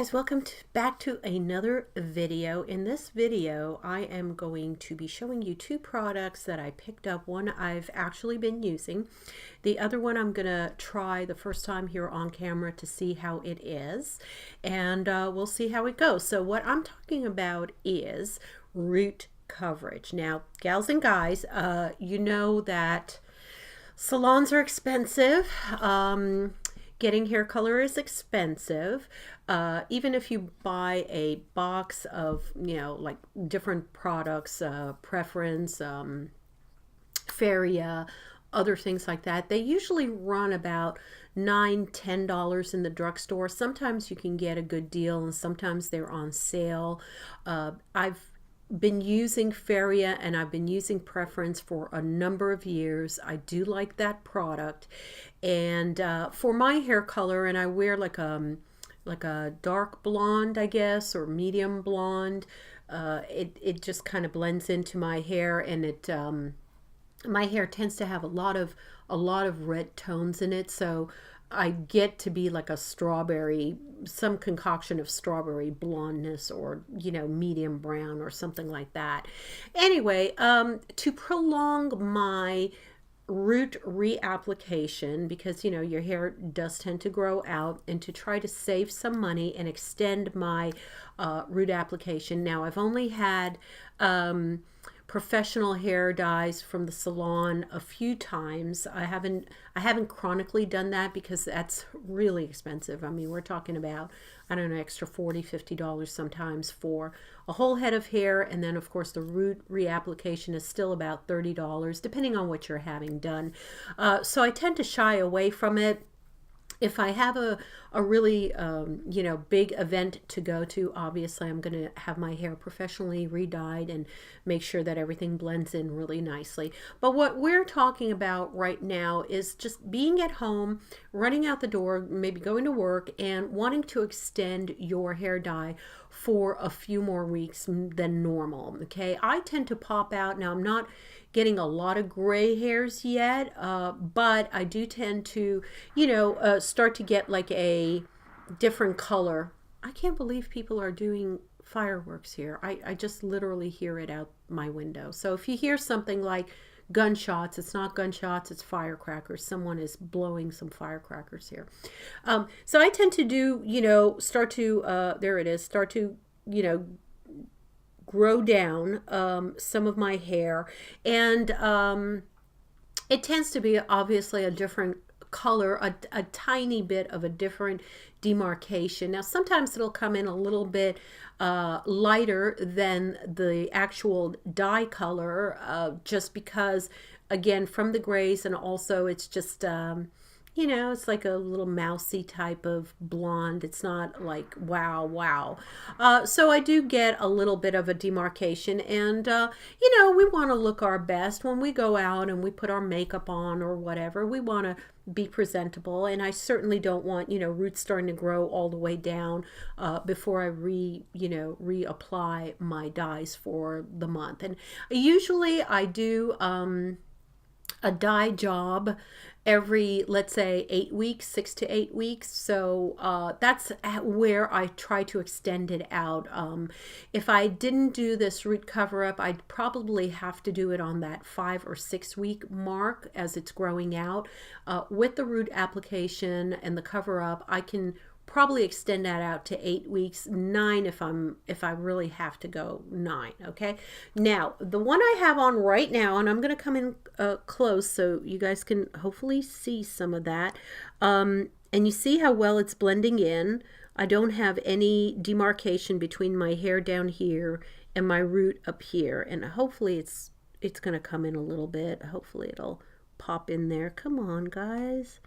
guys, welcome back to another video. In this video, I am going to be showing you two products that I picked up. One I've actually been using. The other one I'm going to try the first time here on camera to see how it is. And we'll see how it goes. So what I'm talking about is root coverage. Now, gals and guys, you know that salons are expensive. Getting hair color is expensive. Even if you buy a box of, like different products, Preference, Feria, other things like that, they usually run about $9–10 in the drugstore. Sometimes you can get a good deal and sometimes they're on sale. I've been using Feria and I've been using Preference for a number of years. I do like that product, and for my hair color, and I wear like a dark blonde, I guess, or medium blonde. It just kind of blends into my hair, and it my hair tends to have a lot of red tones in it, so I get to be like a strawberry, some concoction of strawberry blondness, or medium brown or something like that. Anyway, to prolong my root reapplication, because your hair does tend to grow out, and to try to save some money and extend my root application. Now, I've only had professional hair dyes from the salon a few times. I haven't chronically done that because that's really expensive. I mean, we're talking about, I don't know, extra $40–50 sometimes for a whole head of hair, and then of course the root reapplication is still about $30 depending on what you're having done. So I tend to shy away from it. If I have a really, big event to go to, obviously I'm going to have my hair professionally re-dyed and make sure that everything blends in really nicely. But what we're talking about right now is just being at home, running out the door, maybe going to work, and wanting to extend your hair dye for a few more weeks than normal. Okay, I tend to pop out. Now, I'm not getting a lot of gray hairs yet, but I do tend to, start to get like a different color. I can't believe people are doing fireworks here. I just literally hear it out my window. So if you hear something like gunshots, it's not gunshots, it's firecrackers. Someone is blowing some firecrackers here. So I tend to do, start to, there it is, start to, grow down some of my hair, and it tends to be obviously a different color, a tiny bit of a different demarcation. Now, sometimes it'll come in a little bit lighter than the actual dye color, just because, again, from the grays, and also it's just it's like a little mousy type of blonde. It's not like wow. So I do get a little bit of a demarcation, and we want to look our best when we go out and we put our makeup on or whatever. We want to be presentable, and I certainly don't want roots starting to grow all the way down before I reapply my dyes for the month. And usually I do a dye job every, let's say, 8 weeks, 6 to 8 weeks. So that's where I try to extend it out. If I didn't do this root cover up, I'd probably have to do it on that 5 or 6 week mark as it's growing out. With the root application and the cover up, I can probably extend that out to 8 weeks, 9 if I really have to go 9. Okay, now the one I have on right now, and I'm going to come in close so you guys can hopefully see some of that, and you see how well it's blending in. I don't have any demarcation between my hair down here and my root up here, and hopefully it's going to come in a little bit. Hopefully it'll pop in there. Come on, guys.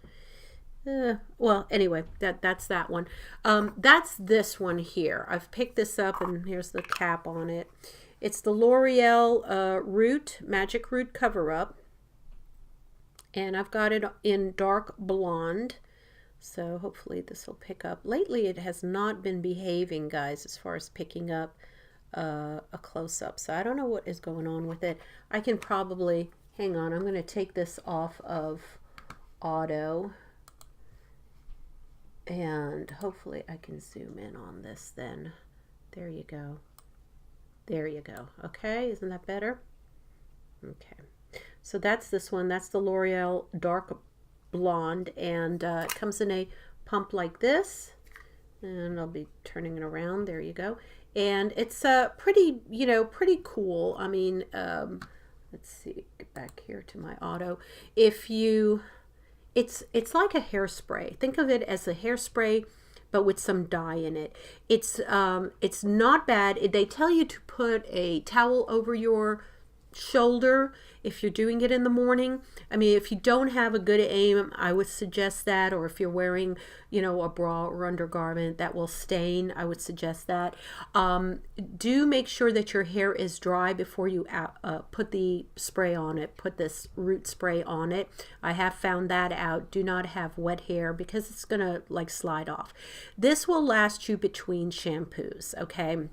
Well, anyway, that's that one. That's this one here. I've picked this up, and here's the cap on it. It's the L'Oreal Root Magic Root Cover Up, and I've got it in dark blonde. So hopefully this will pick up. Lately, it has not been behaving, guys, as far as picking up a close-up. So I don't know what is going on with it. I can probably, hang on, I'm going to take this off of auto. And hopefully I can zoom in on this then. There you go. There you go. Okay, isn't that better? Okay. So that's this one. That's the L'Oreal Dark Blonde, and it comes in a pump like this. And I'll be turning it around. There you go. And it's pretty, you know, pretty cool. I mean, let's see, get back here to my auto. If you, it's like a hairspray. Think of it as a hairspray, but with some dye in it. It's not bad. They tell you to put a towel over your shoulder if you're doing it in the morning. I mean, if you don't have a good aim, I would suggest that. Or if you're wearing, you know, a bra or undergarment that will stain, I would suggest that. Do make sure that your hair is dry before you put the spray on it. Put this root spray on it. I have found that out. Do not have wet hair because it's gonna like slide off. This will last you between shampoos, okay?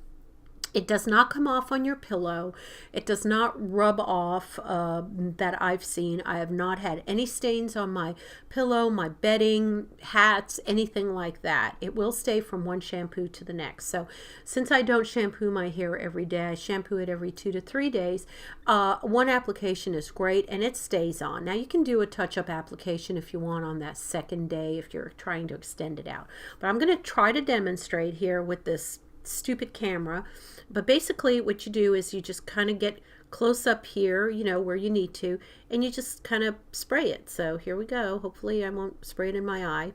It does not come off on your pillow. It does not rub off that I've seen. I have not had any stains on my pillow, my bedding, hats, anything like that. It will stay from one shampoo to the next. So since I don't shampoo my hair every day, I shampoo it every 2 to 3 days. One application is great and it stays on. Now you can do a touch-up application if you want on that second day if you're trying to extend it out. But I'm going to try to demonstrate here with this stupid camera. But basically what you do is you just kind of get close up here, you know, where you need to, and you just kind of spray it. So here we go. Hopefully I won't spray it in my eye.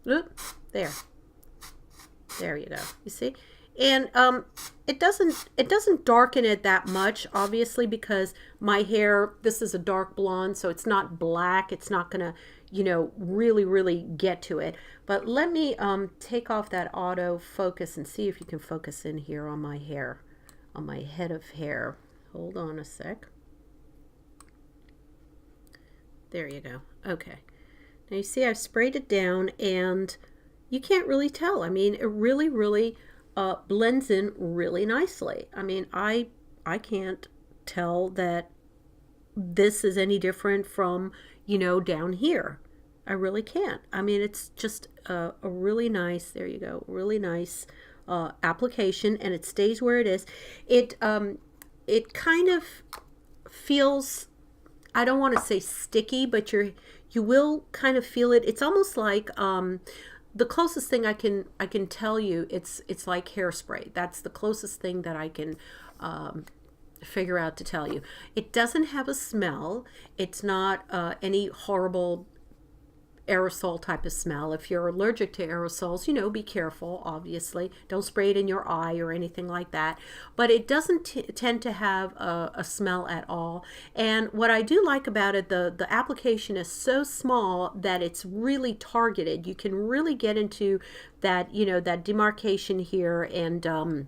Oop, there you go. You see? And it doesn't darken it that much, obviously, because my hair, this is a dark blonde, so it's not black. It's not gonna, you know, really get to it. But let me take off that auto focus and see if you can focus in here on my hair, on my head of hair. Hold on a sec. There you go. Okay. Now you see I've sprayed it down and you can't really tell. I mean, it really blends in really nicely. I mean, I can't tell that this is any different from, you know, down here. I really can't. I mean, it's just a really nice, there you go, really nice application, and it stays where it is. It kind of feels, I don't want to say sticky, but you will kind of feel it. It's almost like the closest thing I can tell you, it's like hairspray. That's the closest thing that I can figure out to tell you. It doesn't have a smell. It's not any horrible aerosol type of smell. If you're allergic to aerosols, you know, be careful, obviously. Don't spray it in your eye or anything like that. But it doesn't tend to have a smell at all. And what I do like about it, the application is so small that it's really targeted. You can really get into that, you know, that demarcation here and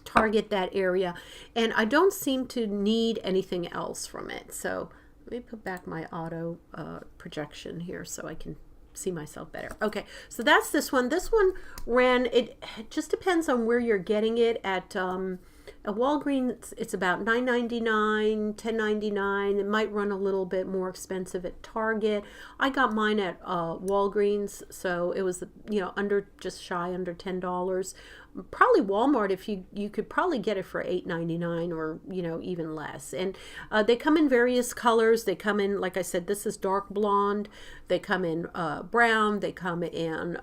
target that area. And I don't seem to need anything else from it. So let me put back my auto projection here so I can see myself better. Okay, so that's this one. This one ran, it just depends on where you're getting it. At Walgreens, it's about $9.99, $10.99. It might run a little bit more expensive at Target. I got mine at Walgreens, so it was, you know, just shy under $10. Probably Walmart, if you could probably get it for $8.99 or, you know, even less. And they come in various colors. They come in, like I said, this is dark blonde. They come in brown. They come in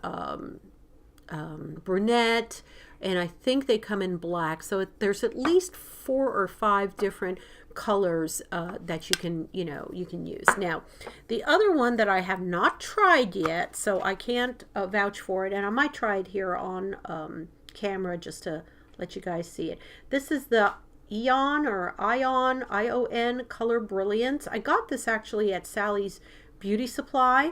brunette, and I think they come in black. So there's at least 4 or 5 different colors that you can use. Now, the other one that I have not tried yet, so I can't vouch for it, and I might try it here on camera just to let you guys see it. This is the Ion Color Brilliance. I got this actually at Sally's Beauty Supply,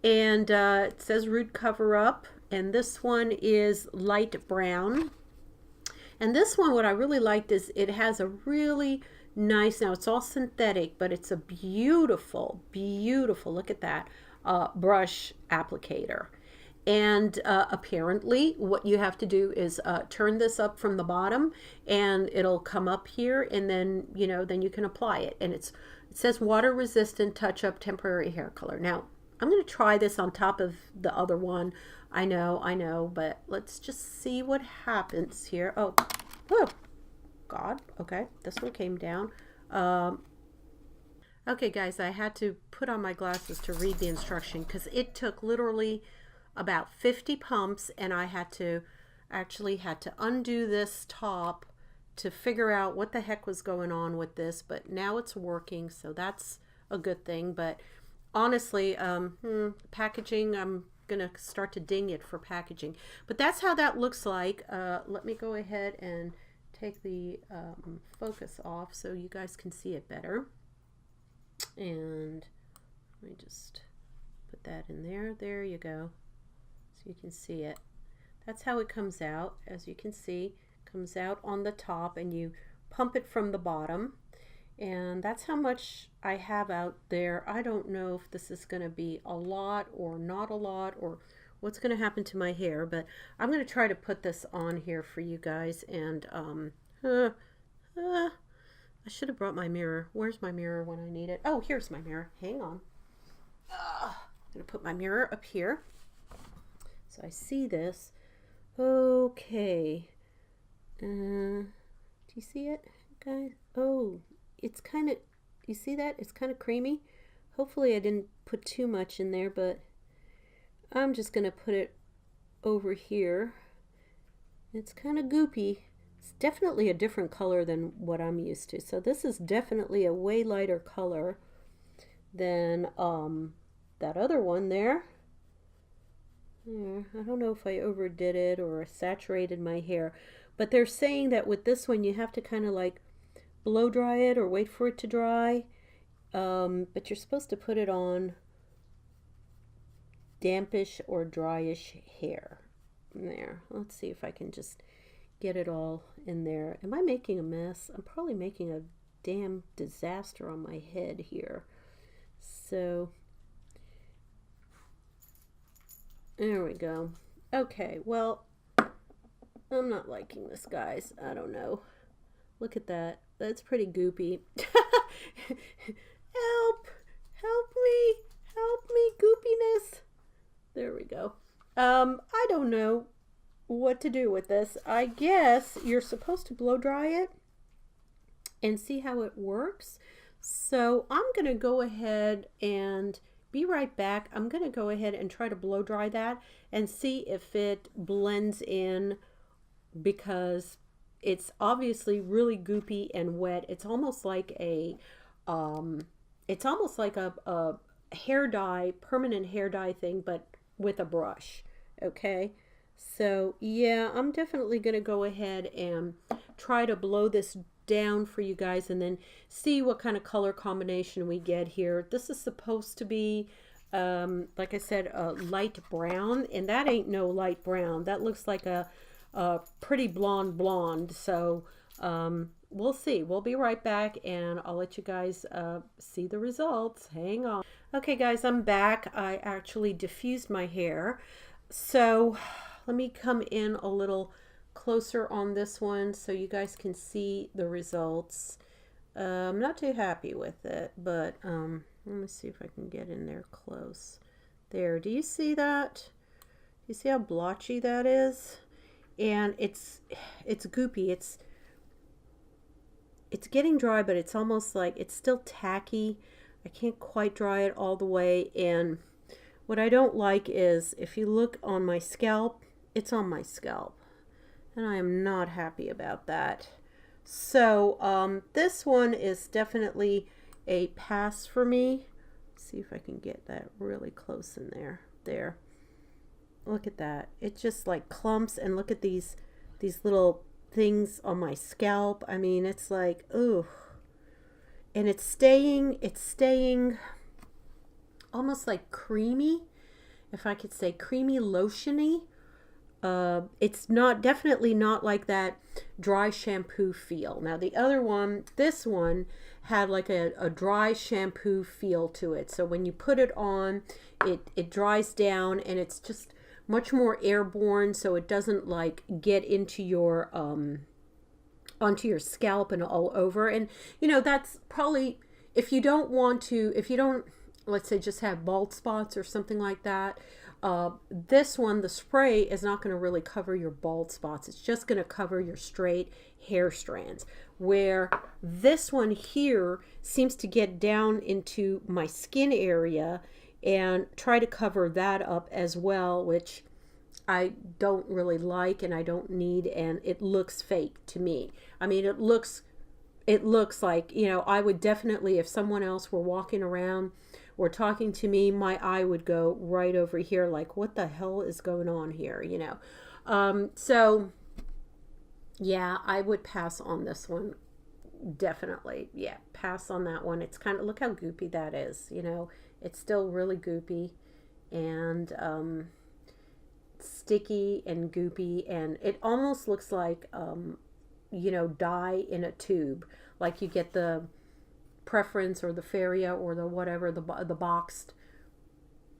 and it says Root Cover Up, and this one is light brown. And this one, what I really liked is it has a really nice, now it's all synthetic, but it's a beautiful, look at that, brush applicator. And apparently what you have to do is turn this up from the bottom and it'll come up here, and then, then you can apply it. And it says water resistant touch up temporary hair color. Now, I'm going to try this on top of the other one. I know, but let's just see what happens here. Oh, whoa, God. Okay, this one came down. Okay, guys, I had to put on my glasses to read the instruction because it took literally about 50 pumps, and I actually had to undo this top to figure out what the heck was going on with this, but now it's working, so that's a good thing. But honestly, packaging, I'm gonna start to ding it for packaging, but that's how that looks like. Let me go ahead and take the focus off so you guys can see it better, and let me just put that in there. There you go, so you can see it. That's how it comes out. As you can see, comes out on the top, and you pump it from the bottom, and that's how much I have out there. I don't know if this is going to be a lot or not a lot, or what's going to happen to my hair, but I'm going to try to put this on here for you guys. And I should have brought my mirror. Where's my mirror when I need it? Oh, here's my mirror. Hang on. I'm going to put my mirror up here so I see this. Okay. Do you see it, guys? Oh, it's kind of, you see that? It's kind of creamy. Hopefully I didn't put too much in there, but I'm just going to put it over here. It's kind of goopy. It's definitely a different color than what I'm used to. So this is definitely a way lighter color than that other one there. I don't know if I overdid it or saturated my hair, but they're saying that with this one you have to kind of like blow dry it or wait for it to dry, but you're supposed to put it on dampish or dryish hair. There, let's see if I can just get it all in there. Am I making a mess? I'm probably making a damn disaster on my head here. So there we go. Okay, well, I'm not liking this, guys. I don't know. Look at that. That's pretty goopy. Help! Help me! Help me, goopiness! There we go. I don't know what to do with this. I guess you're supposed to blow dry it and see how it works. So I'm going to go ahead and be right back. I'm going to go ahead and try to blow dry that and see if it blends in, because it's obviously really goopy and wet. It's almost like a hair dye, permanent hair dye thing, but with a brush. Okay, so yeah, I'm definitely going to go ahead and try to blow this down for you guys and then see what kind of color combination we get here. This is supposed to be like I said, a light brown, and that ain't no light brown. That looks like a pretty blonde. So we'll see. We'll be right back, and I'll let you guys see the results. Hang on. Okay, guys, I'm back. I actually diffused my hair, so let me come in a little closer on this one so you guys can see the results. I'm not too happy with it, but let me see if I can get in there close. There, do you see that? You see how blotchy that is? And it's goopy. It's getting dry, but it's almost like it's still tacky. I can't quite dry it all the way. And what I don't like is, if you look on my scalp, it's on my scalp, and I am not happy about that. So this one is definitely a pass for me. Let's see if I can get that really close in there. There. Look at that. It just like clumps, and look at these little things on my scalp. I mean, it's like, ooh. And it's staying almost like creamy, if I could say, creamy lotiony. It's definitely not like that dry shampoo feel. Now the other one, this one had like a dry shampoo feel to it. So when you put it on, it dries down, and it's just much more airborne, so it doesn't like get into your onto your scalp and all over. And you know, that's probably, if you don't let's say just have bald spots or something like that. This one, the spray, is not going to really cover your bald spots. It's just going to cover your straight hair strands. Where this one here seems to get down into my skin area and try to cover that up as well, which I don't really like and I don't need, and it looks fake to me. I mean, it looks like, you know, I would definitely, if someone else were walking around or talking to me, my eye would go right over here like, what the hell is going on here, you know? So yeah, I would pass on this one. Definitely. Yeah, pass on that one. It's kind of, look how goopy that is, you know? It's still really goopy and sticky and goopy, and it almost looks like, you know, dye in a tube. Like you get the Preference or the Feria or the whatever, the boxed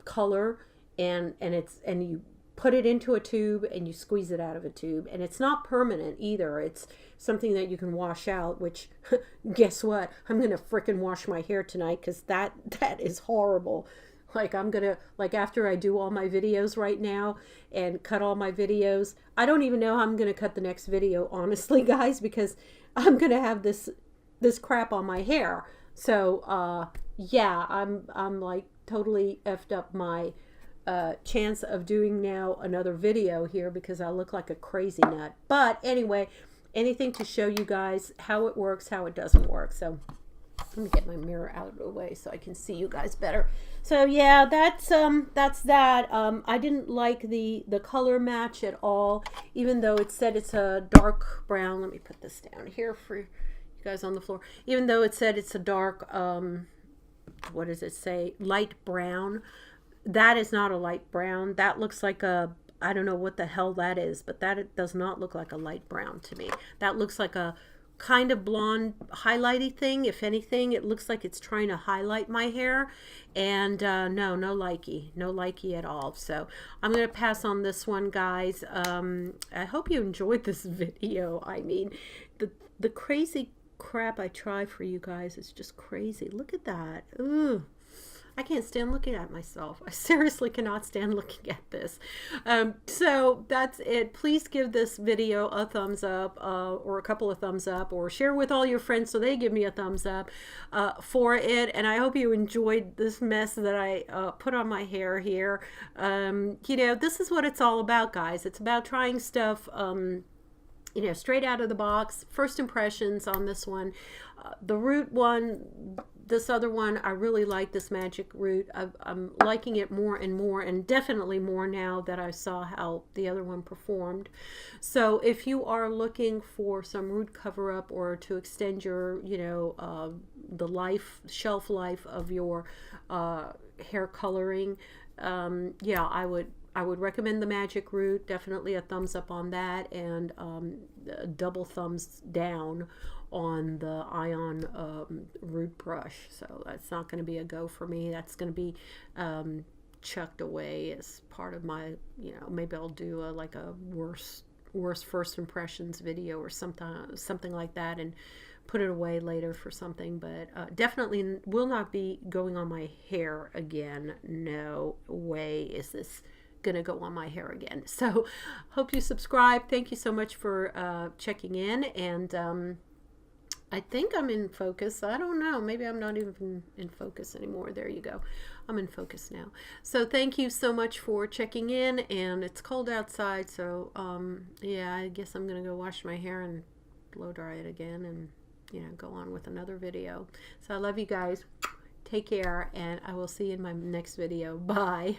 color, and you put it into a tube and you squeeze it out of a tube, and it's not permanent either. It's something that you can wash out, which guess what, I'm gonna frickin' wash my hair tonight, because that is horrible. Like, I'm gonna, like, after I do all my videos right now and cut all my videos, I don't even know how I'm gonna cut the next video, honestly, guys, because I'm gonna have this crap on my hair. So yeah, I'm like totally effed up my chance of doing now another video here, because I look like a crazy nut. But anyway, anything to show you guys how it works, how it doesn't work. So let me get my mirror out of the way so I can see you guys better. So yeah, that's that. I didn't like the color match at all, even though it said it's a dark brown. Let me put this down here for you guys on the floor. Even though it said it's a dark, what does it say? Light brown. That is not a light brown. That looks like a, I don't know what the hell that is, but that it does not look like a light brown to me. That looks like a kind of blonde highlighty thing. If anything, it looks like it's trying to highlight my hair, and no likey at all. So I'm gonna pass on this one, guys. I hope you enjoyed this video. I mean, the crazy crap I try for you guys is just crazy. Look at that. Ugh. I can't stand looking at myself. I seriously cannot stand looking at this. So that's it. Please give this video a thumbs up, or a couple of thumbs up, or share with all your friends so they give me a thumbs up for it. And I hope you enjoyed this mess that I put on my hair here. You know, this is what it's all about, guys. It's about trying stuff, you know, straight out of the box. First impressions on this one. The root one, this other one, I really like this magic root. I'm liking it more and more, and definitely more now that I saw how the other one performed. So if you are looking for some root cover up, or to extend your, you know, the shelf life of your hair coloring, yeah, I would recommend the magic root. Definitely a thumbs up on that, and double thumbs down on the ion root brush. So that's not going to be a go for me. That's going to be chucked away as part of my, you know, maybe I'll do like a worst first impressions video or something like that, and put it away later for something. But definitely will not be going on my hair again. No way is this gonna go on my hair again. So hope you subscribe. Thank you so much for checking in, and I think I'm in focus. I don't know, maybe I'm not even in focus anymore. There you go, I'm in focus now. So thank you so much for checking in, and it's cold outside, so yeah, I guess I'm gonna go wash my hair and blow dry it again, and, you know, go on with another video. So I love you guys. Take care, and I will see you in my next video. Bye.